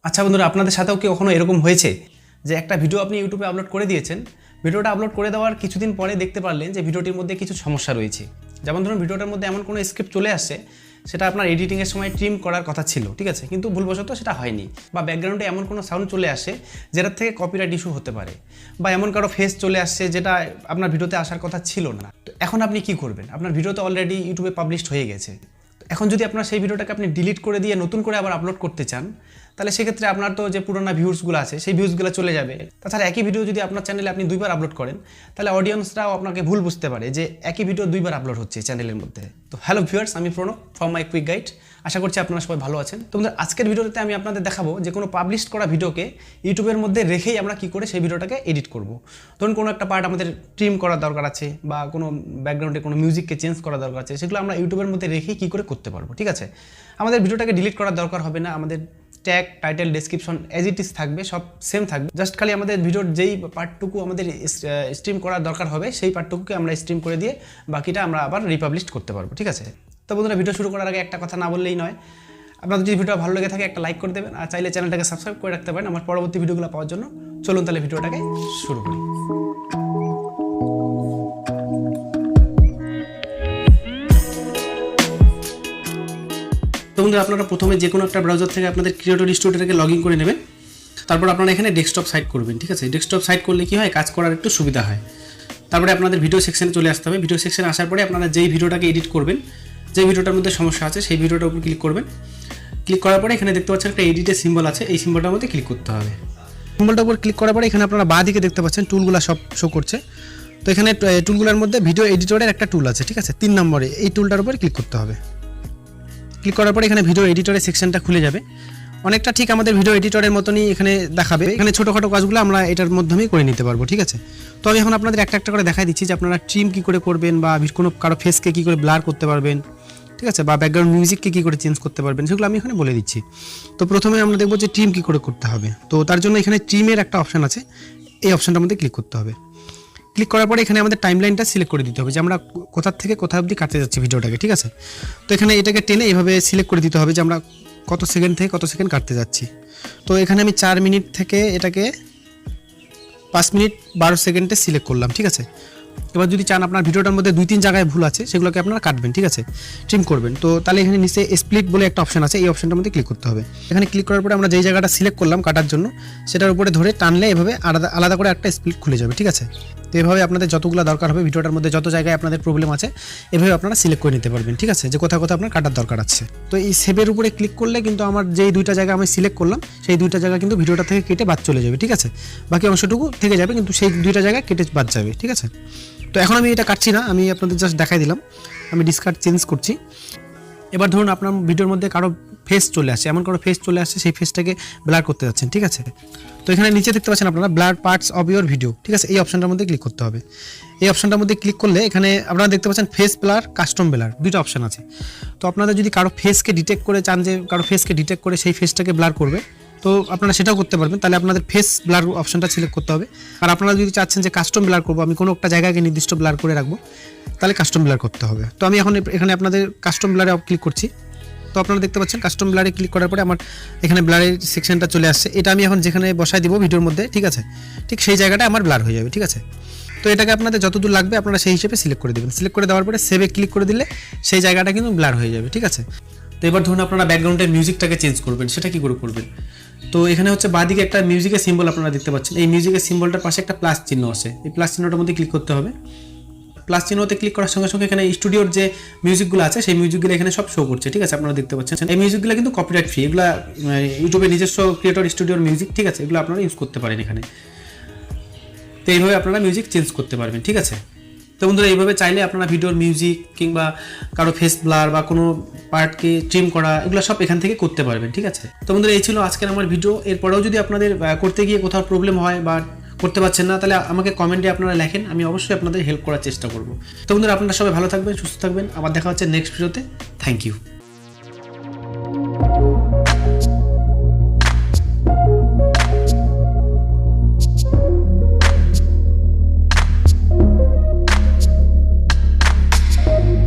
আচ্ছা বন্ধুরা, আপনাদের সাথেও কি কখনো এরকম হয়েছে যে একটা ভিডিও আপনি ইউটিউবে আপলোড করে দিয়েছেন, ভিডিওটা আপলোড করে দেওয়ার কিছুদিন পরে দেখতে পারলেন যে ভিডিওটির মধ্যে কিছু সমস্যা রয়েছে। যেমন ধরুন ভিডিওটার মধ্যে এমন কোনো স্ক্রিপ্ট চলে আসছে, সেটা আপনার এডিটিংয়ের সময় ট্রিম করার কথা ছিল, ঠিক আছে, কিন্তু ভুলবশত সেটা হয়নি, বা ব্যাকগ্রাউন্ডে এমন কোনো সাউন্ড চলে আসে যেটার থেকে কপিরাইট ইস্যু হতে পারে, বা এমন কারো ফেস চলে আসছে যেটা আপনার ভিডিওতে আসার কথা ছিল না। তো এখন আপনি কি করবেন? আপনার ভিডিও তো অলরেডি ইউটিউবে পাবলিশড হয়ে গেছে। এখন যদি আপনার সেই ভিডিওটাকে আপনি ডিলিট করে দিয়ে নতুন করে আবার আপলোড করতে চান, তাহলে সেক্ষেত্রে আপনার তো যে পুরোনো ভিউসগুলো আছে সেই ভিউসগুলো চলে যাবে। তাছাড়া একই ভিডিও যদি আপনার চ্যানেলে আপনি দুইবার আপলোড করেন, তাহলে অডিয়েন্সরাও আপনাকে ভুল বুঝতে পারে যে একই ভিডিও দুইবার আপলোড হচ্ছে চ্যানেলের মধ্যে। তো হ্যালো ভিউয়ার্স, আমি Pranab from my quick guide. আশা করছি আপনারা সবাই ভালো আছেন। তো আজকের ভিডিওতে আমি আপনাদের দেখাবো যে কোনো পাবলিশ করা ভিডিওকে ইউটিউবের মধ্যে রেখেই আমরা কি করে সেই ভিডিওটাকে এডিট করব। ধরুন কোনো একটা পার্ট আমাদের ট্রিম করার দরকার আছে, বা কোনো ব্যাকগ্রাউন্ডে কোনো মিউজিককে চেঞ্জ করা দরকার আছে, সেগুলো আমরা ইউটিউবের মধ্যে রেখেই কী করে করতে পারবো, ঠিক আছে। আমাদের ভিডিওটাকে ডিলিট করার দরকার হবে না, আমাদের tag, title, description as it is থাকবে, সব সেম থাকবে। জাস্ট খালি আমাদের ভিডিওর যেই পার্টটুকু আমাদের স্ট্রিম করার দরকার হবে সেই পার্টটুকুকে আমরা স্ট্রিম করে দিয়ে বাকিটা আমরা আবার রিপাবলিশ করতে পারবো, ঠিক আছে। তো বন্ধুরা, ভিডিও শুরু করার আগে একটা কথা না বললেই নয়, আপনাদের যদি ভিডিও ভালো লেগে থাকে একটা লাইক করে দেবেন, আর চাইলে চ্যানেলটাকে সাবস্ক্রাইব করে রাখতে পারেন আমার পরবর্তী ভিডিওগুলো পাওয়ার জন্য। চলুন তাহলে ভিডিওটাকে শুরু করি। তো বন্ধুরা, আপনারা প্রথমে যে কোনো একটা ব্রাউজার থেকে আপনাদের ক্রিয়েটর স্টুডিওটাকে লগ ইন করে নেবেন। তারপর আপনারা এখানে ডেস্কটপ সাইট করবেন, ঠিক আছে। ডেস্কটপ সাইট করলে কি হয়, কাজ করার একটু সুবিধা হয়। তারপরে আপনাদের ভিডিও সেকশনে চলে আসতে হবে। ভিডিও সেকশনে আসার পরে আপনারা যেই ভিডিওটাকে এডিট করবেন, যে ভিডিওটার মধ্যে সমস্যা আছে সেই ভিডিওটার উপর ক্লিক করবেন। ক্লিক করার পরে এখানে দেখতে পাচ্ছেন একটা এডিটের সিম্বল আছে, এই সিম্বলটার মধ্যে ক্লিক করতে হবে। সিম্বলটার উপর ক্লিক করার পরে এখানে আপনারা বাঁ দিকে দেখতে পাচ্ছেন টুলগুলো সব শো করছে। তো এখানে টুলগুলোর মধ্যে ভিডিও এডিটরের একটা টুল আছে, ঠিক আছে, 3 নম্বরে এই টুলটার উপর ক্লিক করতে হবে। ক্লিক করার পরে এখানে ভিডিও এডিটরের সেকশনটা খুলে যাবে। অনেকটা ঠিক আমাদের ভিডিও এডিটরের মতনই এখানে দেখাবে। এখানে ছোটোখাটো কাজগুলো আমরা এটার মাধ্যমেই করে নিতে পারবো, ঠিক আছে। তো আমি এখন আপনাদের একটা একটা করে দেখাই দিচ্ছি যে আপনারা ট্রিম কী করে করবেন, বা কোনো কারো ফেসকে কী করে ব্লার করতে পারবেন, ঠিক আছে, বা ব্যাকগ্রাউন্ড মিউজিককে কী করে চেঞ্জ করতে পারবেন, সেগুলো আমি এখানে বলে দিচ্ছি। তো প্রথমে আমরা দেখবো যে ট্রিম কী করে করতে হবে। তো তার জন্য এখানে ট্রিমের একটা অপশান আছে, এই অপশানটার মধ্যে ক্লিক করতে হবে। ক্লিক করার পরে এখানে আমাদের টাইমলাইনটা সিলেক্ট করে দিতে হবে যে আমরা কোথা থেকে কোথা অবধি কাটতে যাচ্ছি ভিডিওটাকে, ঠিক আছে। তো এখানে এটাকে টেনে এইভাবে সিলেক্ট করে দিতে হবে যে আমরা কত সেকেন্ড থেকে কত সেকেন্ড কাটতে যাচ্ছি। তো এখানে আমি 4 মিনিট থেকে এটাকে 5 মিনিট 12 সেকেন্ডে সিলেক্ট করলাম, ঠিক আছে। এবার যদি চান আপনার ভিডিওটার মধ্যে 2-3 জায়গায় ভুল আছে, সেগুলোকে আপনারা কাটবেন, ঠিক আছে, ট্রিম করবেন। তো তাহলে এখানে নিচে স্প্লিট বলে একটা অপশন আছে, এই অপশনটার মধ্যে ক্লিক করতে হবে। এখানে ক্লিক করার পরে আমরা যেই জায়গাটা সিলেক্ট করলাম কাটার জন্য, সেটার উপরে ধরে টানলে এভাবে আলাদা করে একটা স্প্লিট খুলে যাবে, ঠিক আছে। তো এভাবে আপনাদের যতগুলো দরকার হবে ভিডিওটার মধ্যে যত জায়গায় আপনাদের প্রবলেম আছে, এভাবে আপনারা সিলেক্ট করে নিতে পারবেন, ঠিক আছে, যে কোথাও কোথাও আপনার কাটার দরকার আছে। তো এই সেভের উপরে ক্লিক করলে কিন্তু আমার যেই 2টা জায়গা আমি সিলেক্ট করলাম, সেই 2টা জায়গা কিন্তু ভিডিওটা থেকে কেটে বাদ চলে যাবে, ঠিক আছে। বাকি অংশটুকু থেকে যাবে, কিন্তু সেই 2টা জায়গা কেটে বাদ যাবে, ঠিক আছে। তো এখন আমি এটা কাটছি না, আমি আপনাদের জাস্ট দেখাই দিলাম। আমি ডিসকার্ড চেঞ্জ করছি। এবার ধরুন আপনার ভিডিওর মধ্যে কারো ফেস চলে আসে, এমন কারো ফেস চলে আসছে, সেই ফেসটাকে ব্লার করতে যাচ্ছেন, ঠিক আছে। তো এখানে নিচে দেখতে পাচ্ছেন আপনারা blur parts of your video, ঠিক আছে, এই অপশনটার মধ্যে ক্লিক করতে হবে। এই অপশনটার মধ্যে ক্লিক করলে এখানে আপনারা দেখতে পাচ্ছেন ফেস ব্লার, কাস্টম ব্লার, 2টা অপশন আছে। তো আপনারা যদি কারো ফেসকে ডিটেক্ট করে চান যে কারো ফেসকে ডিটেক্ট করে সেই ফেসটাকে ব্লার করবে, তো আপনারা সেটাও করতে পারবেন। তাহলে আপনাদের ফেস ব্লার অপশনটা সিলেক্ট করতে হবে। আর আপনারা যদি চাচ্ছেন যে কাস্টম ব্লার করবো, আমি কোনো একটা জায়গাকে নির্দিষ্ট ব্লার করে রাখবো, তাহলে কাস্টম ব্লার করতে হবে। তো আমি এখন এখানে আপনাদের কাস্টম ব্লারে ক্লিক করছি। তো আপনারা দেখতে পাচ্ছেন কাস্টম ব্লারে ক্লিক করার পরে আমার এখানে ব্লারের সেকশনটা চলে আসছে। এটা আমি এখন যেখানে বসাই দিব ভিডিওর মধ্যে, ঠিক আছে, ঠিক সেই জায়গাটা আমার ব্লার হয়ে যাবে, ঠিক আছে। তো এটাকে আপনাদের যতদূর লাগবে আপনারা সেই হিসেবে সিলেক্ট করে দেবেন। সিলেক্ট করে দেওয়ার পরে সেভে ক্লিক করে দিলে সেই জায়গাটা কিন্তু ব্লার হয়ে যাবে, ঠিক আছে। তো এবার ধরুন আপনারা ব্যাকগ্রাউন্ডের মিউজিকটাকে চেঞ্জ করবেন, সেটা কী করে করবেন। তো এখানে হচ্ছে বাঁদিকে একটা মিউজিকের সিম্বল আপনারা দেখতে পাচ্ছেন, এই মিউজিকের সিম্বলটার পাশে একটা প্লাস চিহ্ন আছে, এই প্লাস চিহ্নটার মধ্যে ক্লিক করতে হবে। প্লাস চিহ্নতে ক্লিক করার সঙ্গে সঙ্গে এখানে স্টুডিওর যে মিউজিকগুলো আছে সেই মিউজিকগুলো এখানে সব শো করছে, ঠিক আছে, আপনারা দেখতে পাচ্ছেন। এই মিউজিকগুলো কিন্তু কপিরাইট ফ্রি, এগুলো ইউটিউবে নিজস্ব ক্রিয়েটর স্টুডিওর মিউজিক, ঠিক আছে, এগুলো আপনারা ইউজ করতে পারেন এখানে। তো এইভাবে আপনারা মিউজিক চেঞ্জ করতে পারবেন, ঠিক আছে। তো বন্ধুরা, এইভাবে চাইলে আপনারা ভিডিওর মিউজিক কিংবা কারো ফেস ব্লার বা কোনো পার্টকে ট্রিম করা, এগুলো সব এখান থেকে করতে পারবেন, ঠিক আছে। তো বন্ধুরা, এই ছিল আজকের আমার ভিডিও। এরপরেও যদি আপনাদের করতে গিয়ে কোথাও প্রবলেম হয় বা করতে পারছেন না, তাহলে আমাকে কমেন্টে আপনারা লেখেন, আমি অবশ্যই আপনাদের হেল্প করার চেষ্টা করব। তো বন্ধুরা, আপনারা সবাই ভালো থাকবেন, সুস্থ থাকবেন। আবার দেখা হচ্ছে নেক্সট ভিডিওতে। Thank you.